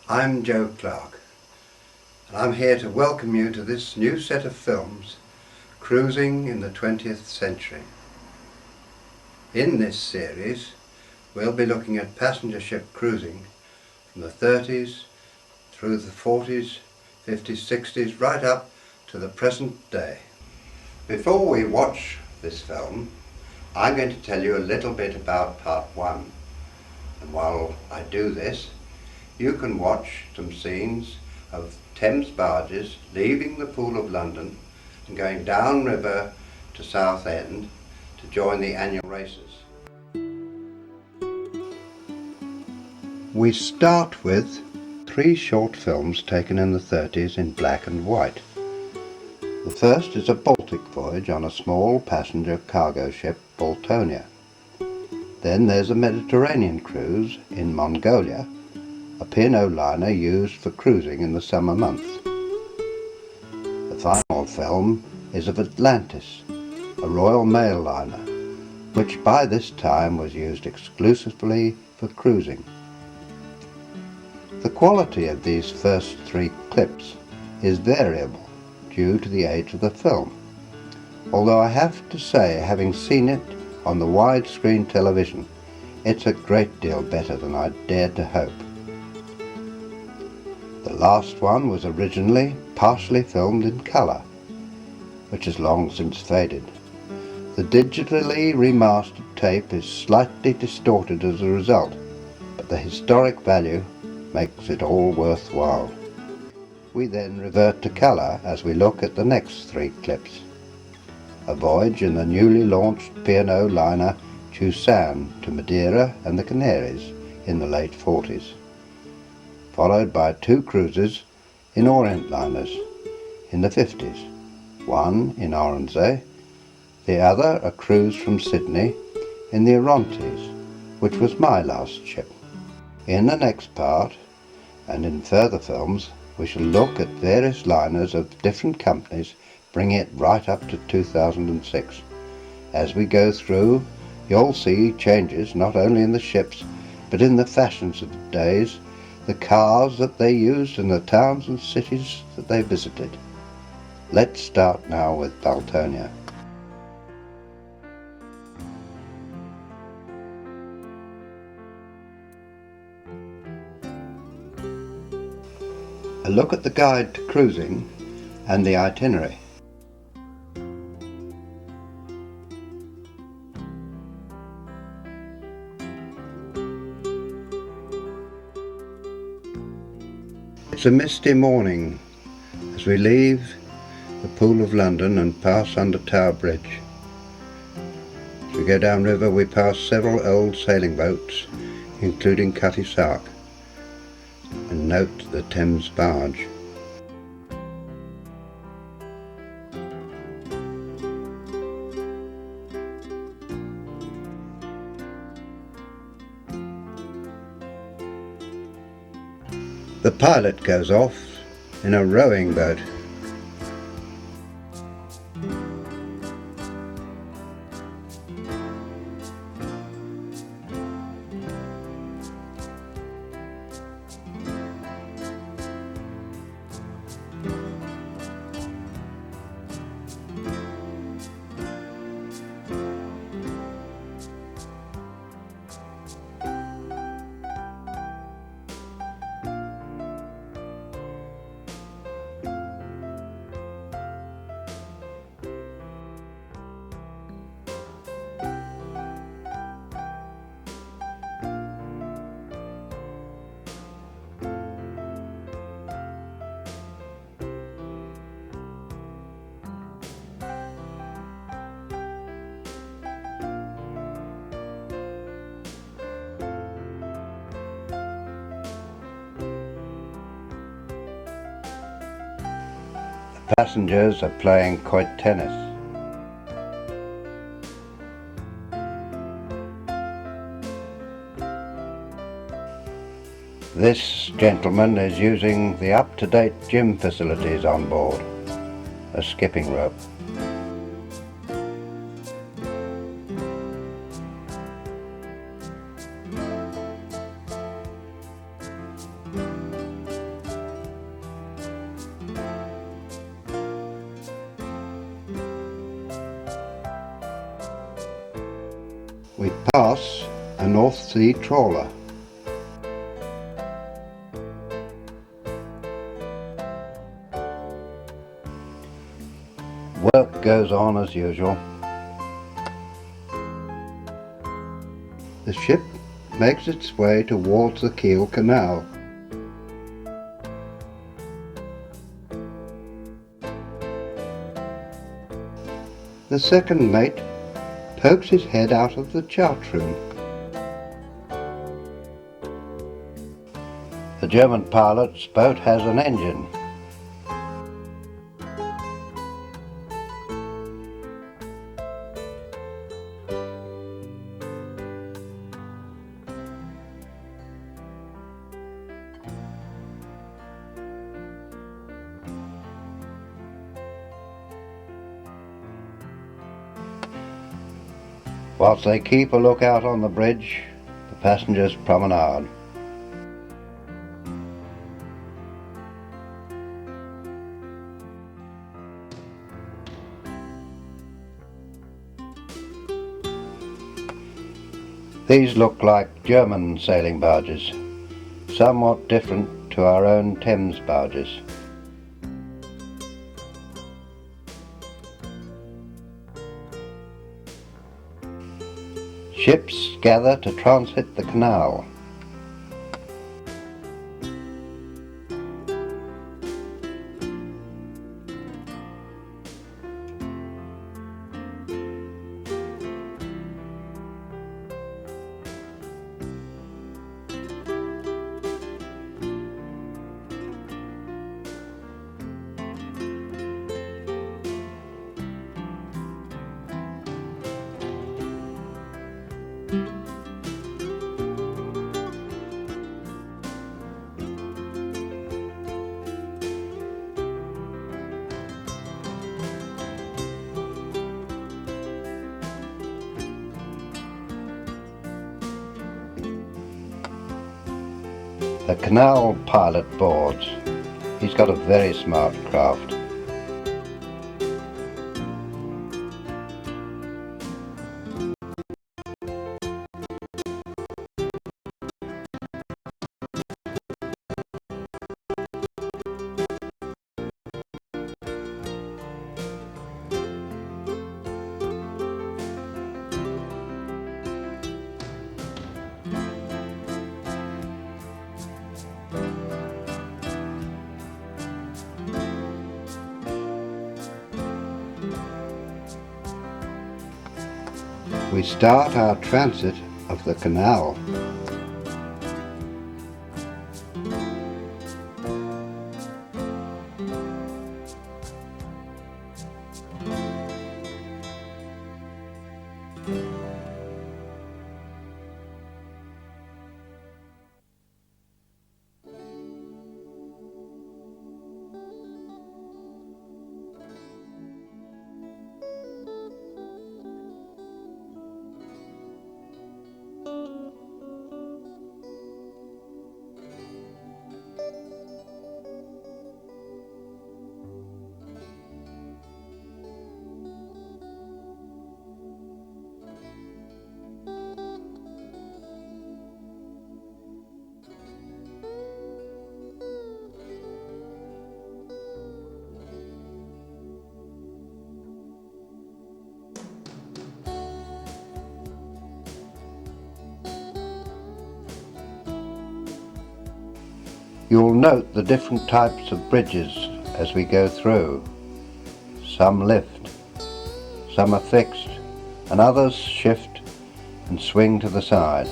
I'm Joe Clark, and I'm here to welcome you to this new set of films, Cruising in the 20th Century. In this series, we'll be looking at passenger ship cruising from the 30s through the 40s, 50s, 60s, right up to the present day. Before we watch this film, I'm going to tell you a little bit about part one. And while I do this, you can watch some scenes of Thames barges leaving the Pool of London and going downriver to Southend to join the annual races. We start with 3 short films taken in the 30s in black and white. The first is a Baltic voyage on a small passenger cargo ship, Baltonia. Then there's a Mediterranean cruise in Mongolia, a P&O liner used for cruising in the summer months. The final film is of Atlantis, a Royal Mail liner, which by this time was used exclusively for cruising. The quality of these first 3 clips is variable due to the age of the film, although I have to say, having seen it on the widescreen television, it's a great deal better than I dared to hope. The last one was originally partially filmed in colour, which has long since faded. The digitally remastered tape is slightly distorted as a result, but the historic value makes it all worthwhile. We then revert to colour as we look at the next 3 clips. A voyage in the newly launched P&O liner Chusan to Madeira and the Canaries in the late 40s, followed by 2 cruises in Orient liners in the 50s, one in Oronsay, the other a cruise from Sydney in the Orontes, which was my last ship. In the next part, and in further films, we shall look at various liners of different companies, bringing it right up to 2006. As we go through, you'll see changes not only in the ships, but in the fashions of the days, the cars that they used and the towns and cities that they visited. Let's start now with Baltonia. A look at the guide to cruising and the itinerary. It's a misty morning as we leave the Pool of London and pass under Tower Bridge. As we go downriver, we pass several old sailing boats, including Cutty Sark, and note the Thames barge. The pilot goes off in a rowing boat. Passengers are playing quoit tennis. This gentleman is using the up-to-date gym facilities on board, a skipping rope. pass a North Sea trawler. Work goes on as usual. The ship makes its way towards the Kiel Canal. The second mate pokes his head out of the chart room. The German pilot's boat has an engine. Whilst they keep a lookout on the bridge, the passengers promenade. These look like German sailing barges, somewhat different to our own Thames barges. Ships gather to transit the canal. The canal pilot boards. He's got a very smart craft. We start our transit of the canal. You'll note the different types of bridges as we go through. Some lift, some are fixed, and others shift and swing to the side.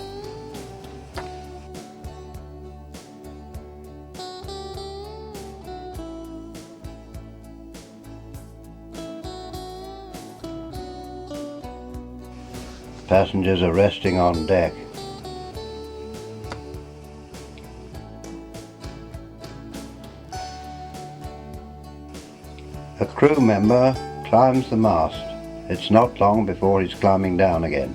Passengers are resting on deck. A crew member climbs the mast. It's not long before he's climbing down again.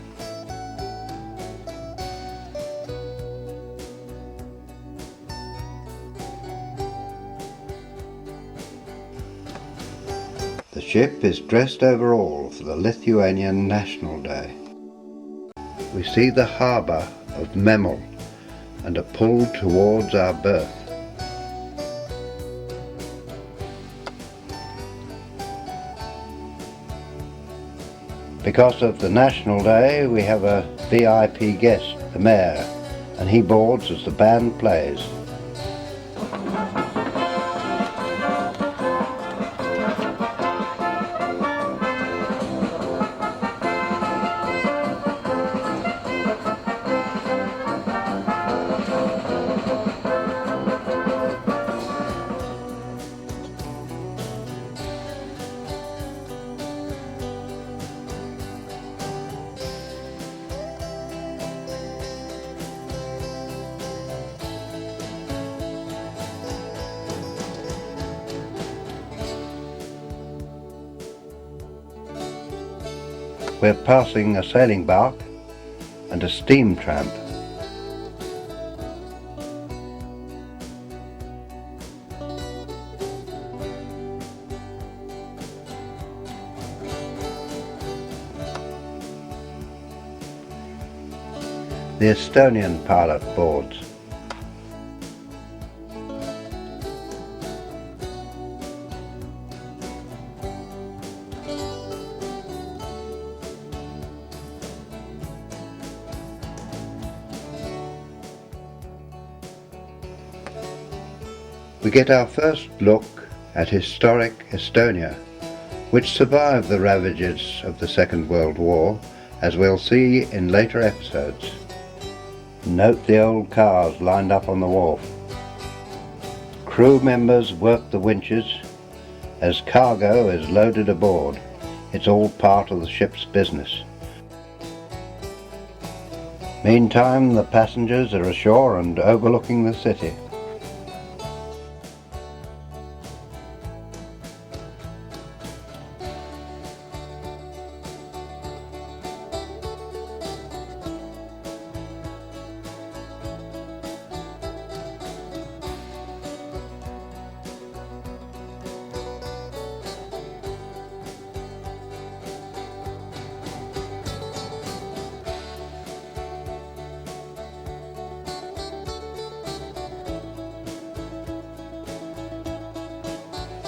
The ship is dressed overall for the Lithuanian National Day. we see the harbour of Memmel and are pulled towards our berth. Because of the National Day, we have a VIP guest, the Mayor, and he boards as the band plays. We're passing a sailing bark and a steam tramp. The Estonian pilot boards. We get our first look at historic Estonia, which survived the ravages of the Second World War, as we'll see in later episodes. Note the old cars lined up on the wharf. Crew members work the winches as cargo is loaded aboard. It's all part of the ship's business. Meantime, the passengers are ashore and overlooking the city.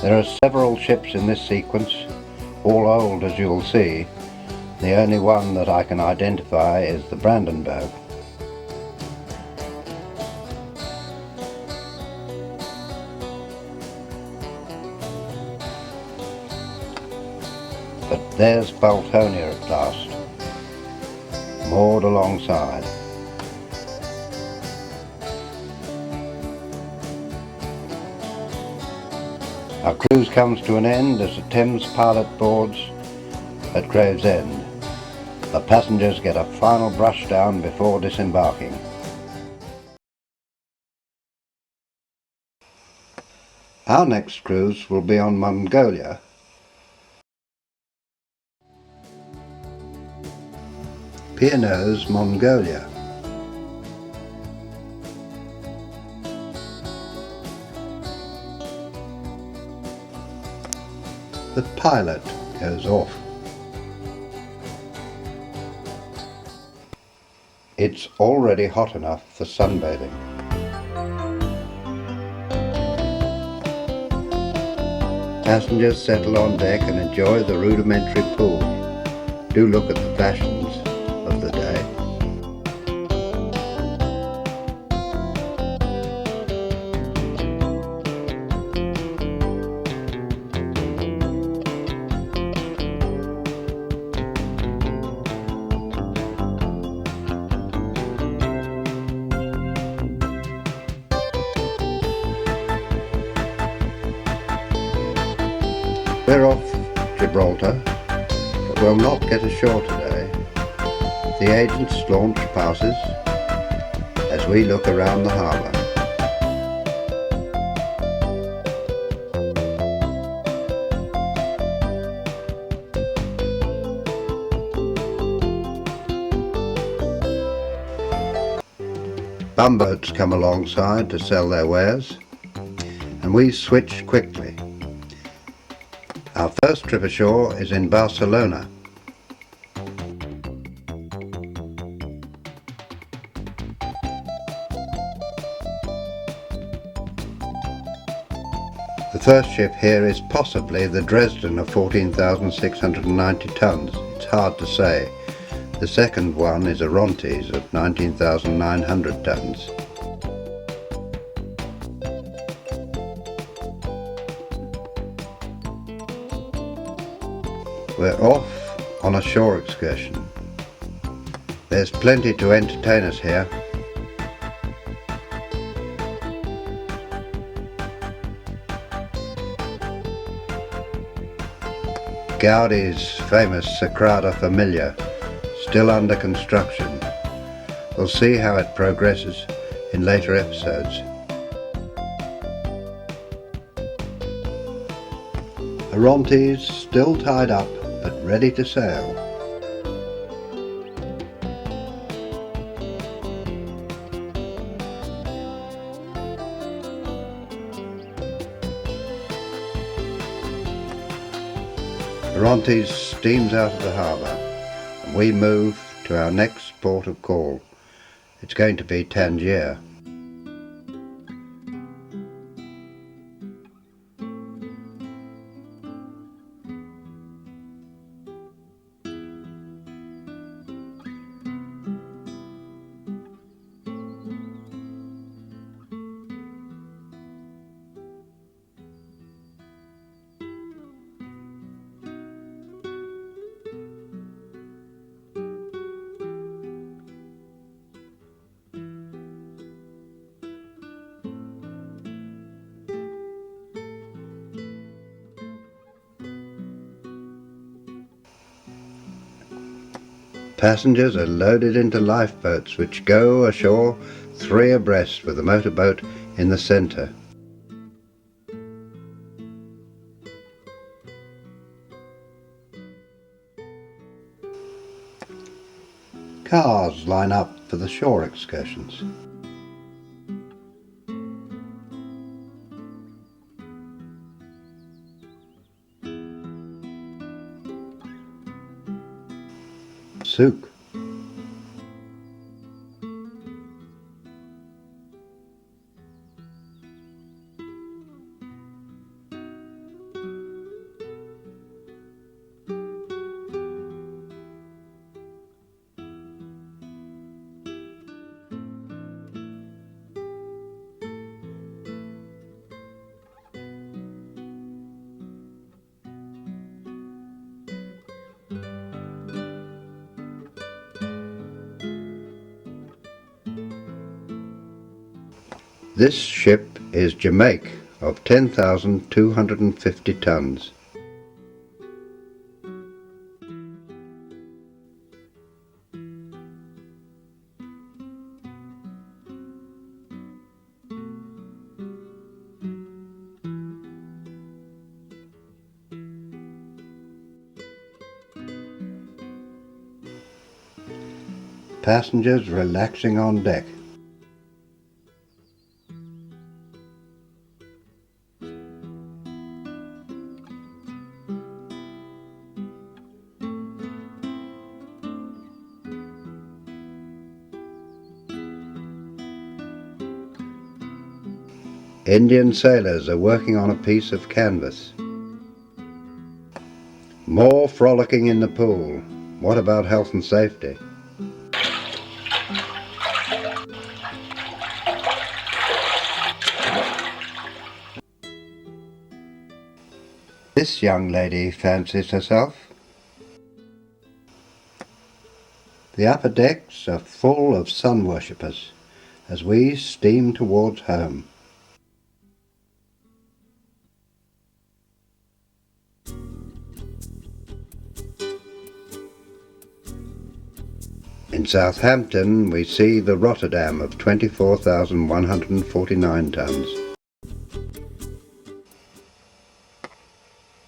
There are several ships in this sequence, all old as you'll see. The only one that I can identify is the Brandenberg. But there's Baltonia at last, moored alongside. Our cruise comes to an end as the Thames pilot boards at Gravesend. The passengers get a final brush down before disembarking. Our next cruise will be on Mongolia. P&O's Mongolia. The pilot goes off. It's already hot enough for sunbathing. Passengers settle on deck and enjoy the rudimentary pool. Do look at the fashions of the day. We're off Gibraltar, but we'll not get ashore today. The agent's launch passes as we look around the harbour. Bumboats come alongside to sell their wares, and we switch quickly. Our first trip ashore is in Barcelona. The first ship here is possibly the Dresden of 14,690 tons. It's hard to say. The second one is Orontes of 19,900 tons. We're off on a shore excursion. There's plenty to entertain us here. Gaudi's famous Sagrada Familia, still under construction. We'll see how it progresses in later episodes. Orontes still tied up but ready to sail. Orontes steams out of the harbour and we move to our next port of call. It's going to be Tangier. Passengers are loaded into lifeboats which go ashore 3 abreast with the motorboat in the centre. Cars line up for the shore excursions. Souk. This ship is Jamaique of 10,250 tons. Passengers relaxing on deck. Indian sailors are working on a piece of canvas. More frolicking in the pool. What about health and safety? This young lady fancies herself. The upper decks are full of sun worshippers as we steam towards home. In Southampton we see the Rotterdam of 24,149 tons.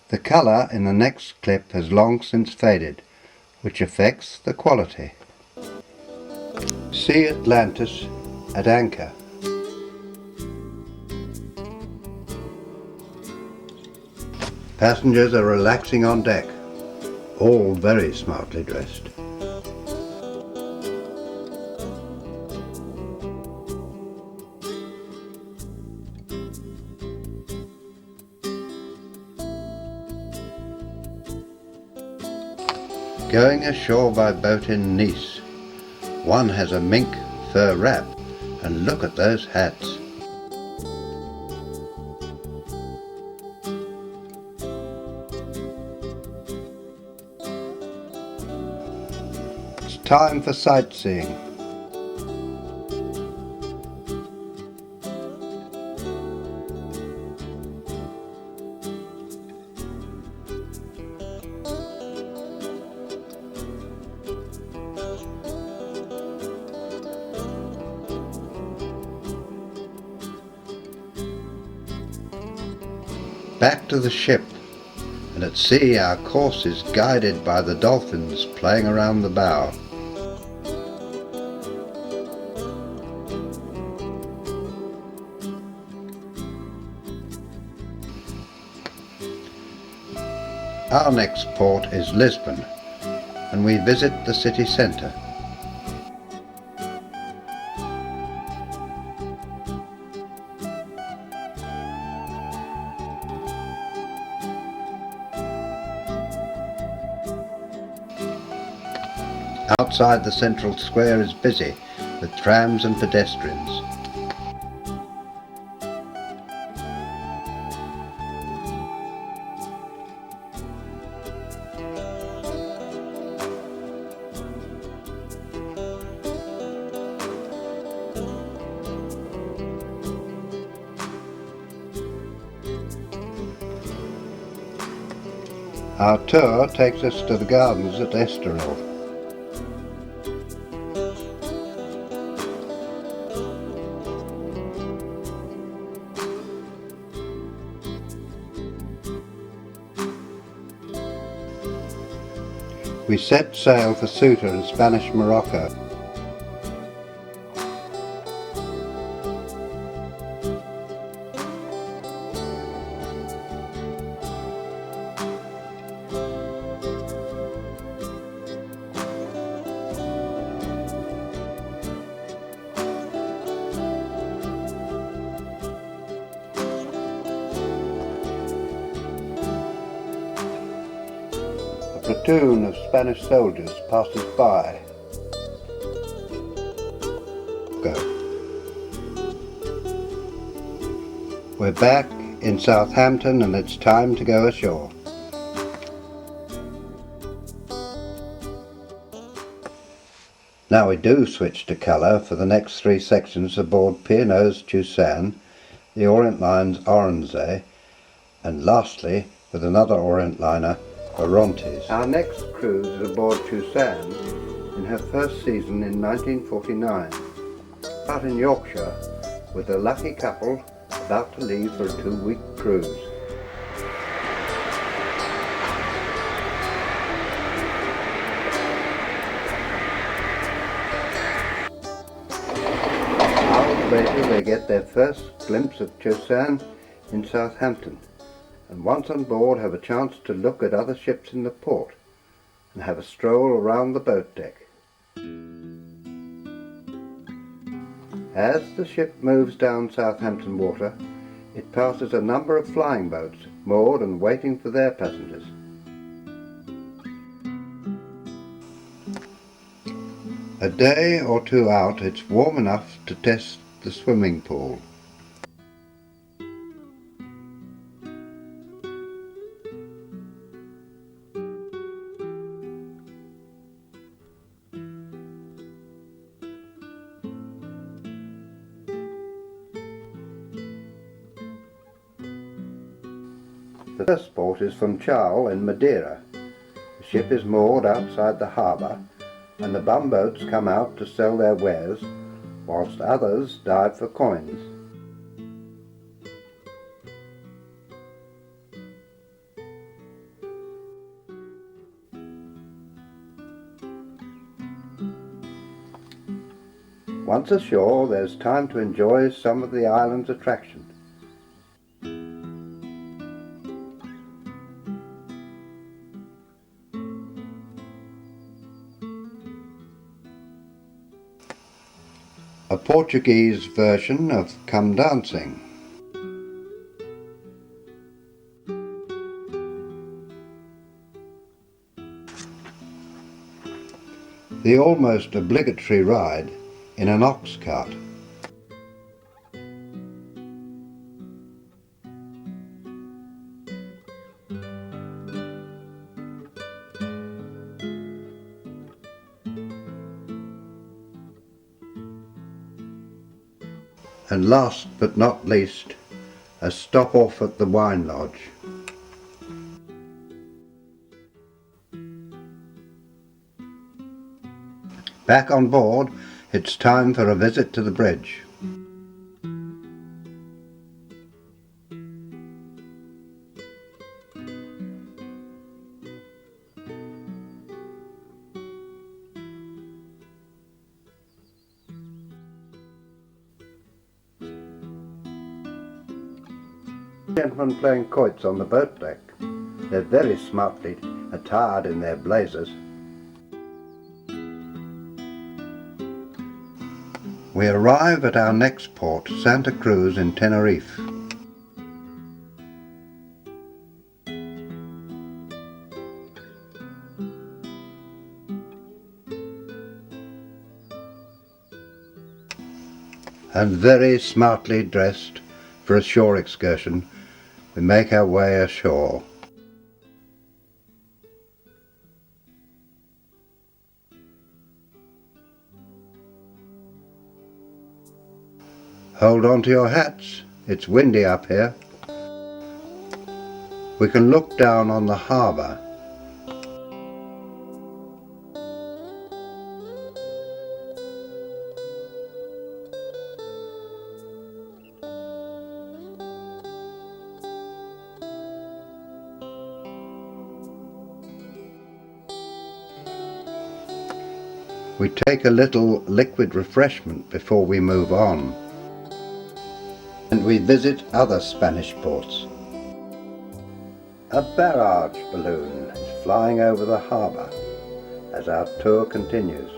The colour in the next clip has long since faded, which affects the quality. See Atlantis at anchor. Passengers are relaxing on deck, all very smartly dressed. Going ashore by boat in Nice. One has a mink fur wrap, and look at those hats. It's time for sightseeing. Back to the ship, and at sea our course is guided by the dolphins playing around the bow. Our next port is Lisbon, and we visit the city centre. Outside the central square is busy with trams and pedestrians. Our tour takes us to the gardens at Estoril. We set sail for Ceuta in Spanish Morocco. A platoon of Spanish soldiers passes by. Go. We're back in Southampton and it's time to go ashore. Now we do switch to colour for the next three sections aboard P&O's Chusan, the Orient Line's Oronsay, and lastly with another Orient liner, Orontes. Our next cruise is aboard Chusan in her first season in 1949, out in Yorkshire with a lucky couple about to leave for a 2-week cruise. Hours later they get their first glimpse of Chusan in Southampton, and once on board have a chance to look at other ships in the port and have a stroll around the boat deck. As the ship moves down Southampton water, it passes a number of flying boats moored and waiting for their passengers. A day or two out, it's warm enough to test the swimming pool. The first port is from Kiel in Madeira. The ship is moored outside the harbour and the bumboats come out to sell their wares whilst others dive for coins. Once ashore, there's time to enjoy some of the island's attractions. A Portuguese version of Come Dancing. the almost obligatory ride in an ox cart. And last but not least, a stop off at the wine lodge. Back on board, it's time for a visit to the bridge. Gentlemen playing quoits on the boat deck. They're very smartly attired in their blazers. We arrive at our next port, Santa Cruz in Tenerife. And very smartly dressed for a shore excursion, we make our way ashore. Hold on to your hats, it's windy up here. We can look down on the harbour. We take a little liquid refreshment before we move on. And we visit other Spanish ports. A barrage balloon is flying over the harbour as our tour continues.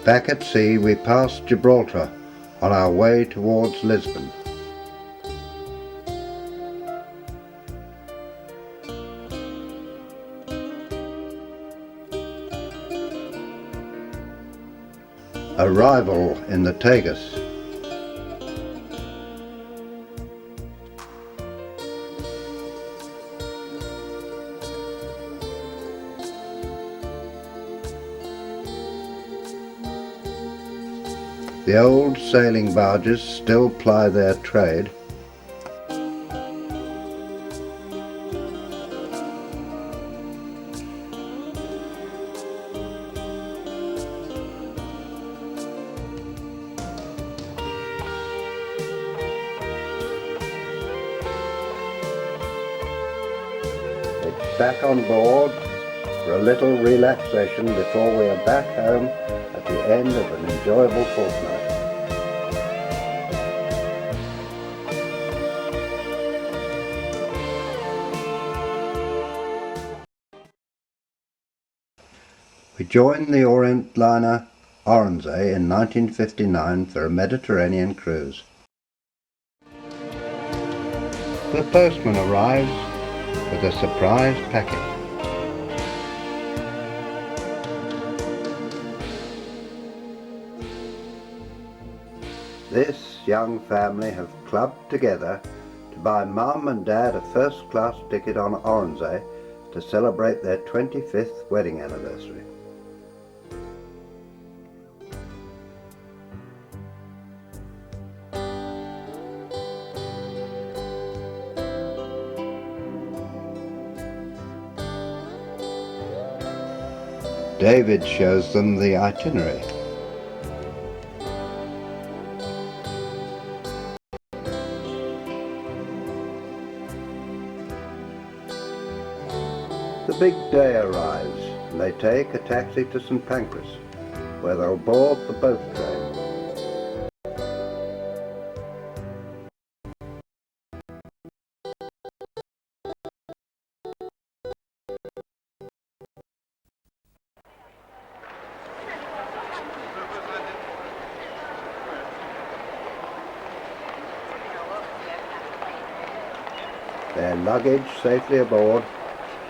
Back at sea we pass Gibraltar on our way towards Lisbon. Arrival in the Tagus. The old sailing barges still ply their trade. It's back on board for a little relaxation before we are back home at the end of an enjoyable fortnight. We joined the Orient liner Oronsay in 1959 for a Mediterranean cruise. The postman arrives with a surprise packet. This young family have clubbed together to buy Mum and Dad a first-class ticket on Oronsay to celebrate their 25th wedding anniversary. David shows them the itinerary. The big day arrives and they take a taxi to St Pancras, where they'll board the boat train. Their luggage safely aboard,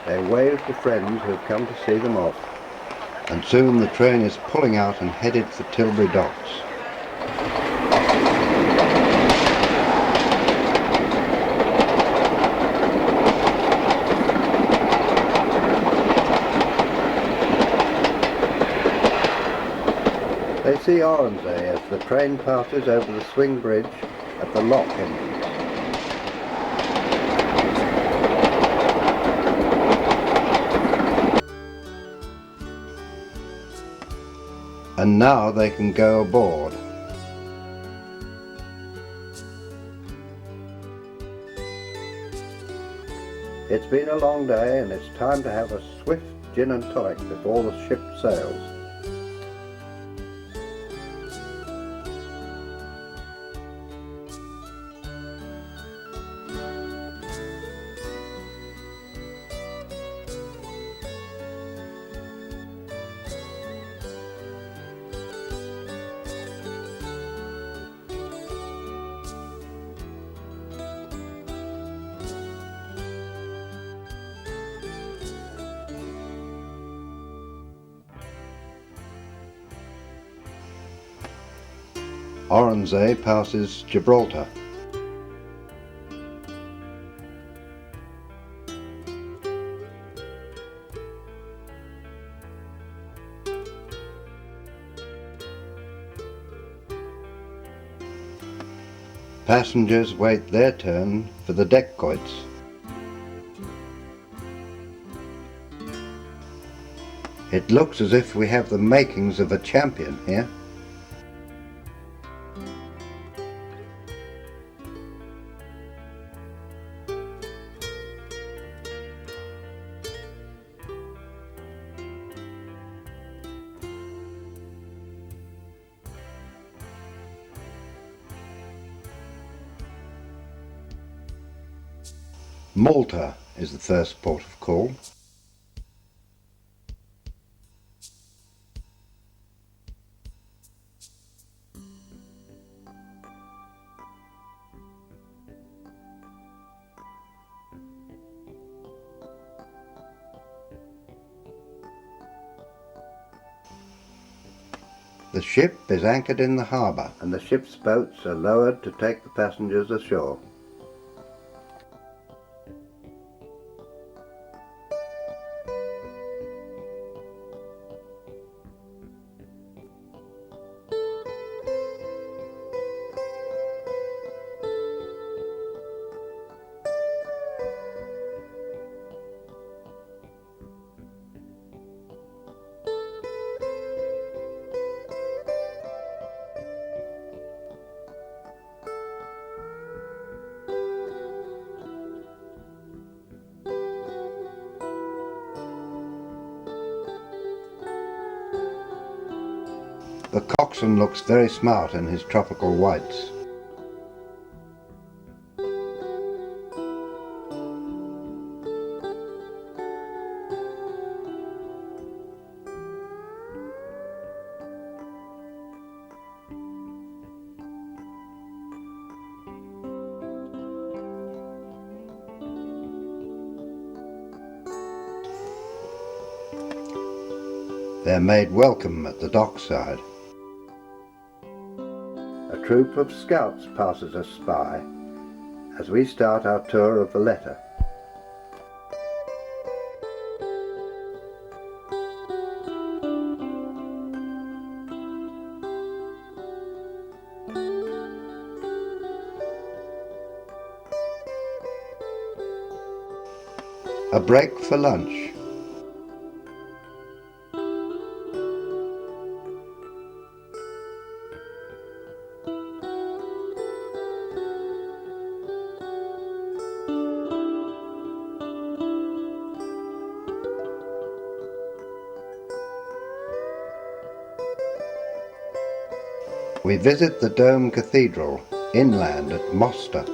they wave to friends who have come to see them off, and soon the train is pulling out and headed for Tilbury Docks. They see Oronsay as the train passes over the swing bridge at the lock entrance. And now they can go aboard. It's been a long day and it's time to have a swift gin and tonic before the ship sails. Oronsay passes Gibraltar. Passengers wait their turn for the deck quoits. It looks as if we have the makings of a champion here. Malta is the first port of call. The ship is anchored in the harbour and the ship's boats are lowered to take the passengers ashore. The coxswain looks very smart in his tropical whites. They're made welcome at the dockside. A troop of scouts passes us by, as we start our tour of Valletta. A break for lunch. We visit the Dome Cathedral inland at Mosta.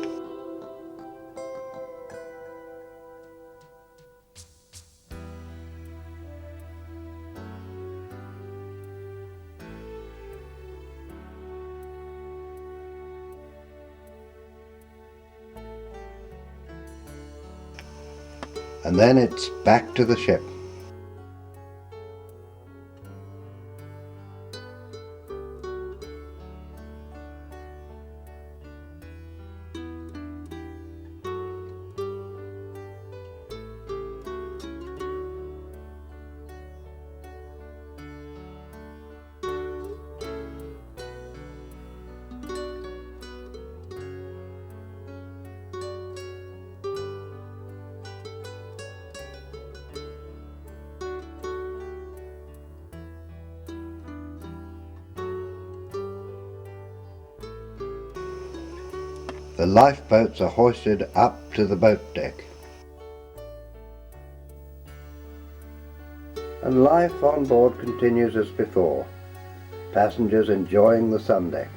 And then it's back to the ship. The lifeboats are hoisted up to the boat deck. And life on board continues as before, passengers enjoying the sun deck.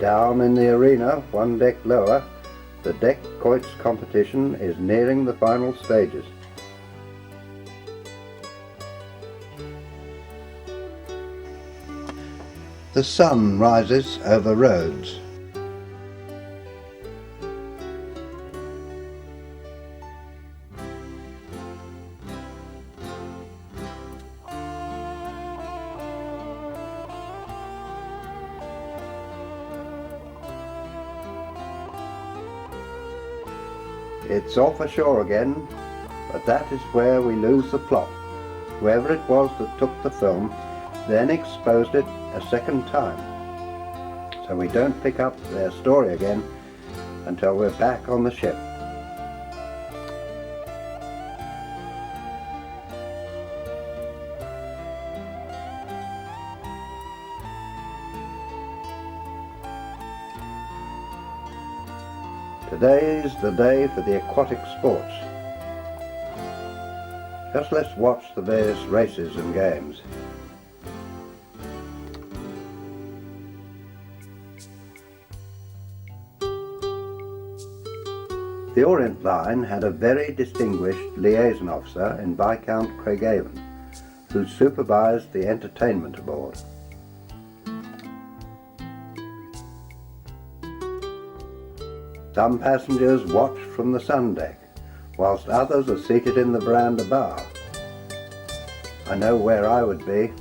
Down in the arena, one deck lower, the deck quoits competition is nearing the final stages. The sun rises over Rhodes. It's off ashore again, but that is where we lose the plot. Whoever it was that took the film then exposed it a second time. So we don't pick up their story again until we're back on the ship. Today's the day for the aquatic sports. Just let's watch the various races and games. The Orient Line had a very distinguished liaison officer in Viscount Craigavon, who supervised the entertainment aboard. Some passengers watch from the sun deck, whilst others are seated in the veranda bar. I know where I would be.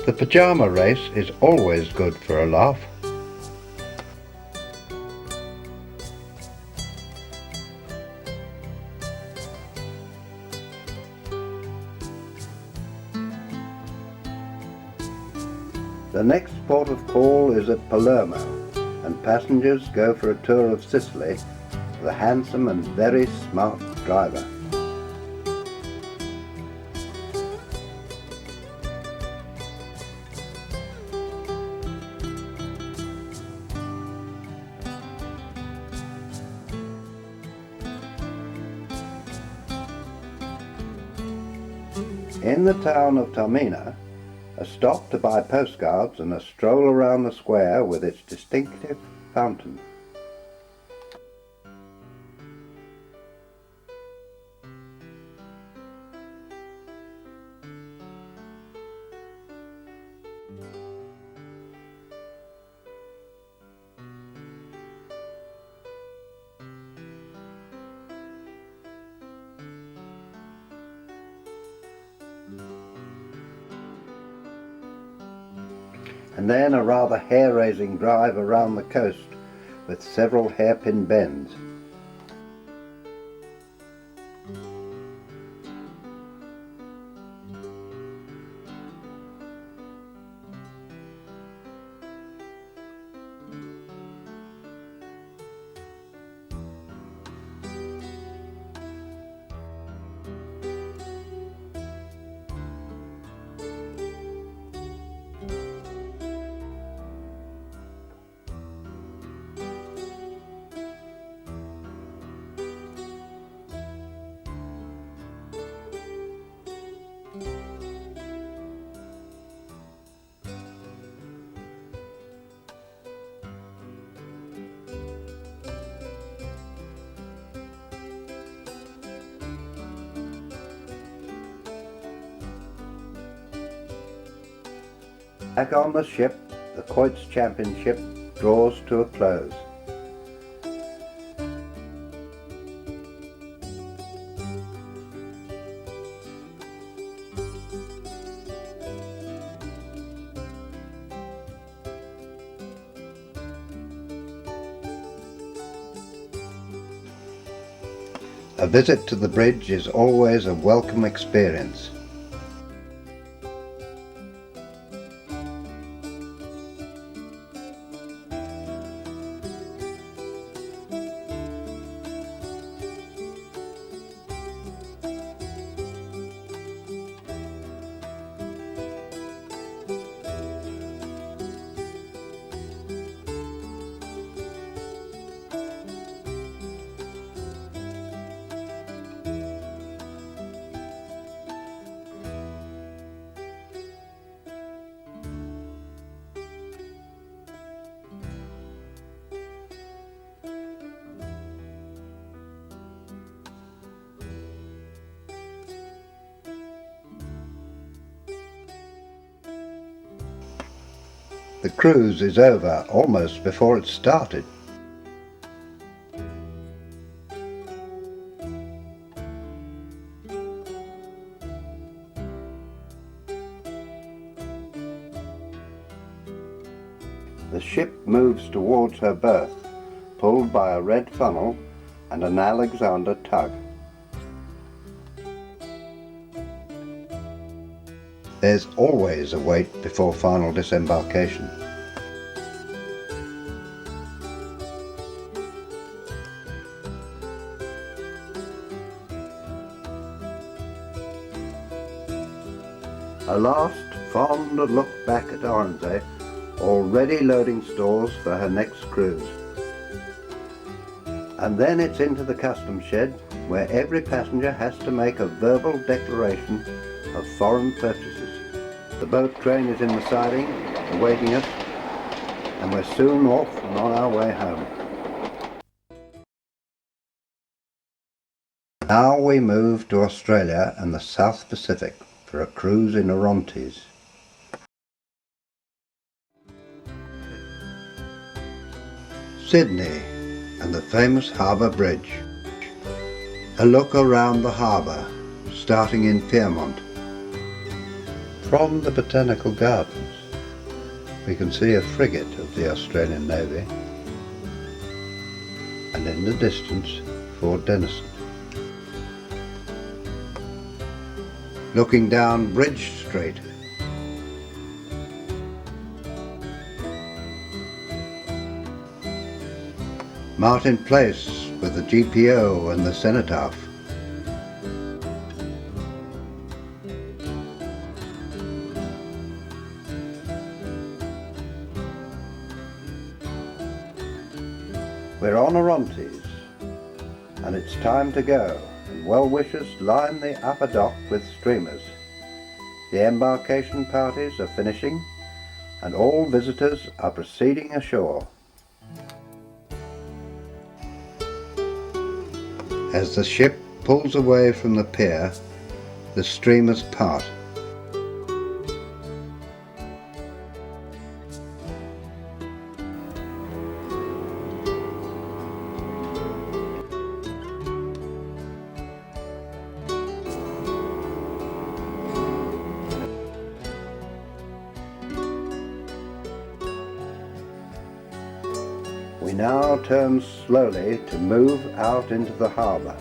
The pyjama race is always good for a laugh. The next port of call is at Palermo, and passengers go for a tour of Sicily with a handsome and very smart driver. In the town of Taormina, A stop to buy postcards and a stroll around the square with its distinctive fountain. And then a rather hair-raising drive around the coast with several hairpin bends. Back on the ship, the Quoits Championship draws to a close. A visit to the bridge is always a welcome experience. The cruise is over almost before it started. The ship moves towards her berth, pulled by a red funnel and an Alexander tug. There's always a wait before final disembarkation. A last fond look back at Oronsay, already loading stores for her next cruise. And then it's into the customs shed, where every passenger has to make a verbal declaration of foreign purchases. The boat train is in the siding, awaiting us, and we're soon off and on our way home. Now we move to Australia and the South Pacific for a cruise in Orontes. Sydney and the famous harbour bridge. A look around the harbour, starting in Pyrmont. From the Botanical Gardens, we can see a frigate of the Australian Navy, and in the distance, Fort Denison. Looking down Bridge Street, Martin Place with the GPO and the Cenotaph. We're on Orontes, and it's time to go, and well-wishers line the upper dock with streamers. The embarkation parties are finishing and all visitors are proceeding ashore. As the ship pulls away from the pier, the streamers part. We now turn slowly to move out into the harbour.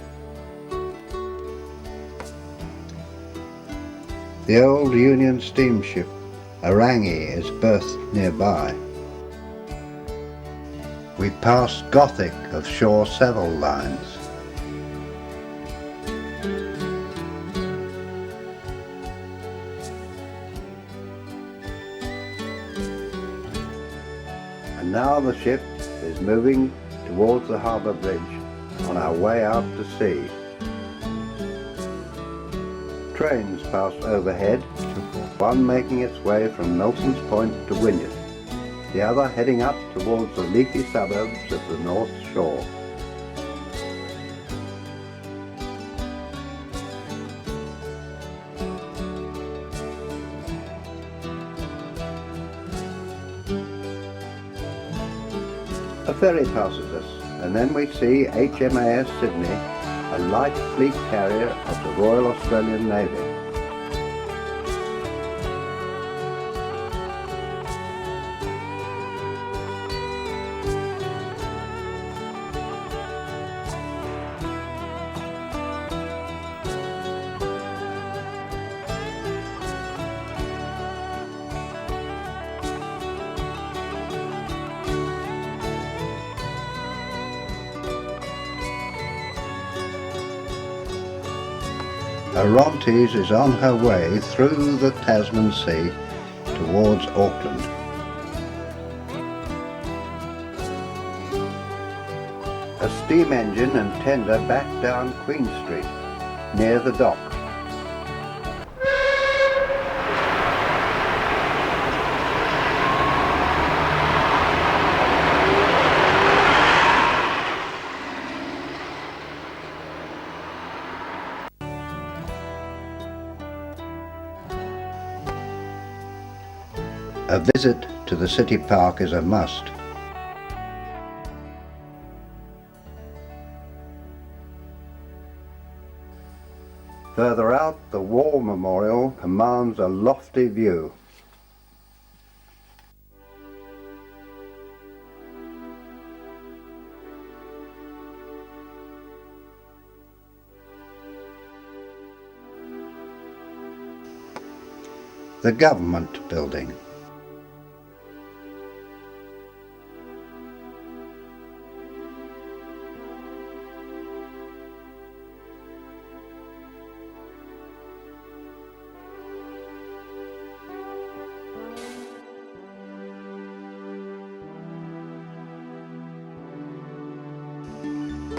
The old Union steamship Aorangi is berthed nearby. We pass Gothic of shore Seville lines. And now the ship is moving towards the harbour bridge on our way out to sea. Trains pass overhead, one making its way from Nelson's Point to Wynyard, the other heading up towards the leafy suburbs of the North Shore. A ferry passes us, and then we see HMAS Sydney, a light fleet carrier of the Royal Australian Navy. Orontes is on her way through the Tasman Sea towards Auckland. A steam engine and tender back down Queen Street, near the dock. A visit to the city park is a must. Further out, the War Memorial commands a lofty view. The Government Building.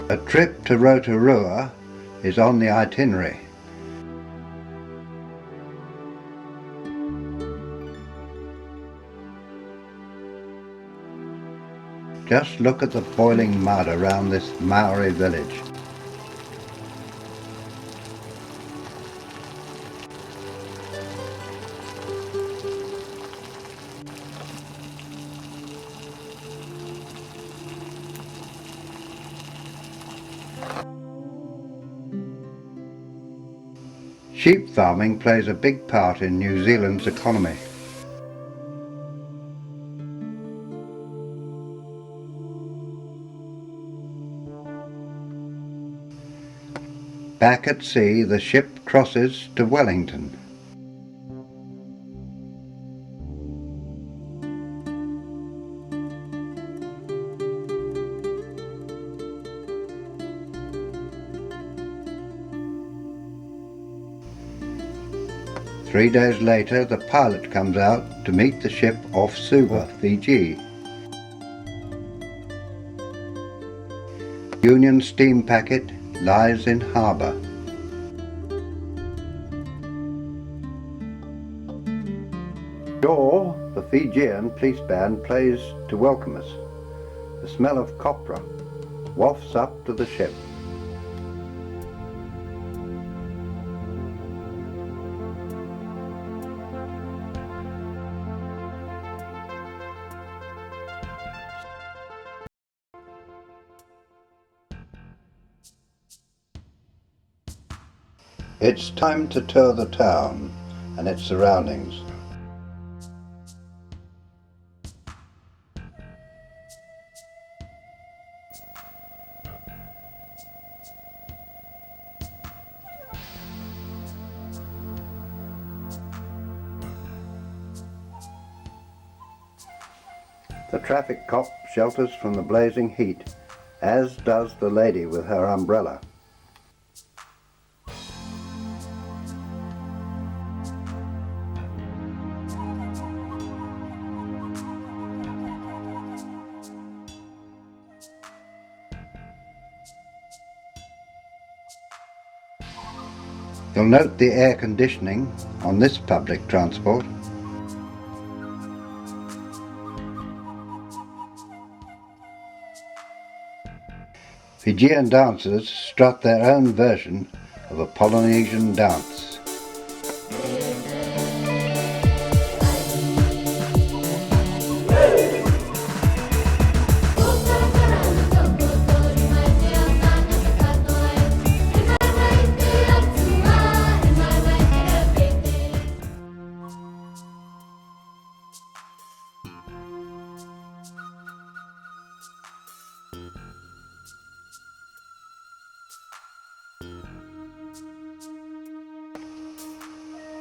A trip to Rotorua is on the itinerary. Just look at the boiling mud around this Maori village. Sheep farming plays a big part in New Zealand's economy. Back at sea, the ship crosses to Wellington. Three days later, the pilot comes out to meet the ship off Suva, Fiji. Union steam packet lies in harbour. shore, the Fijian police band plays to welcome us. The smell of copra wafts up to the ship. It's time to tour the town and its surroundings. The traffic cop shelters from the blazing heat, as does the lady with her umbrella. You'll note the air conditioning on this public transport. Fijian dancers strut their own version of a Polynesian dance.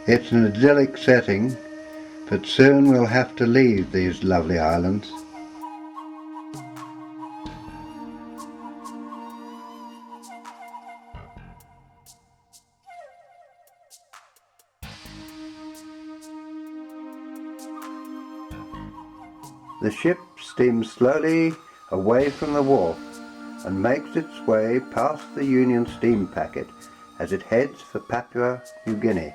It's an idyllic setting, but soon we'll have to leave these lovely islands. The ship steams slowly away from the wharf and makes its way past the Union steam packet as it heads for Papua New Guinea.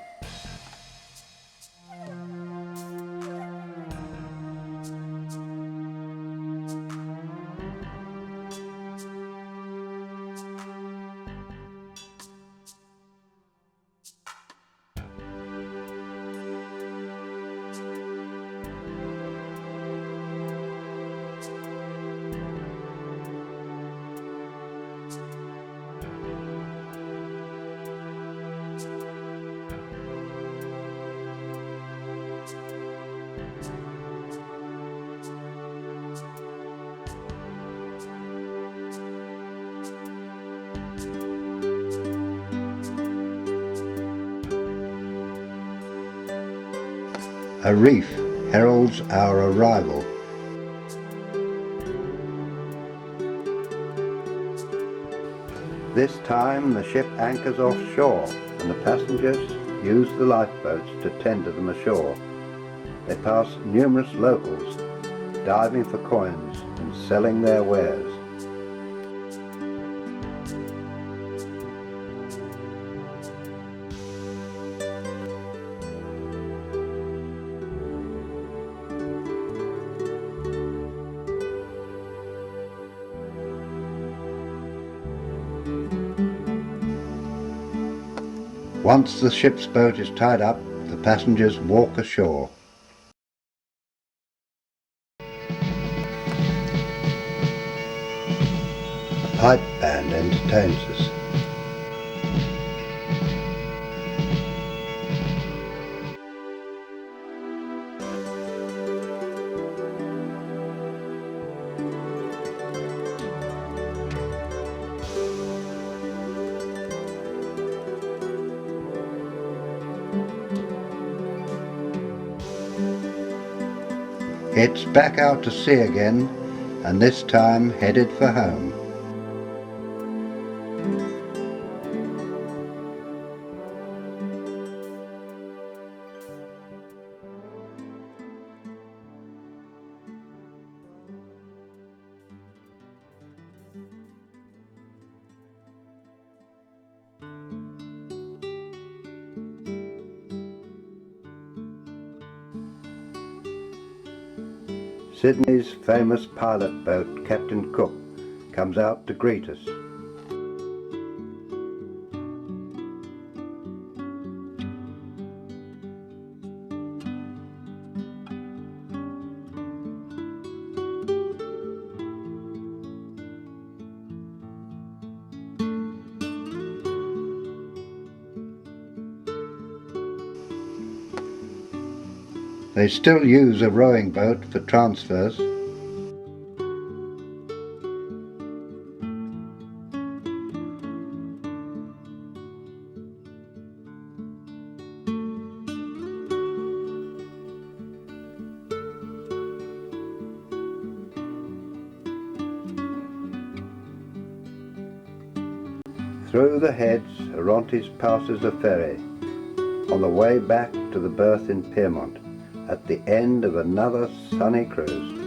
A reef heralds our arrival. This time the ship anchors offshore and the passengers use the lifeboats to tender them ashore. They pass numerous locals, diving for coins and selling their wares. Once the ship's boat is tied up, the passengers walk ashore. A pipe band entertains us. It's back out to sea again, and this time headed for home. Sydney's famous pilot boat, Captain Cook, comes out to greet us. They still use a rowing boat for transfers. Through the heads, Orontes passes a ferry on the way back to the berth in Pyrmont, at the end of another sunny cruise.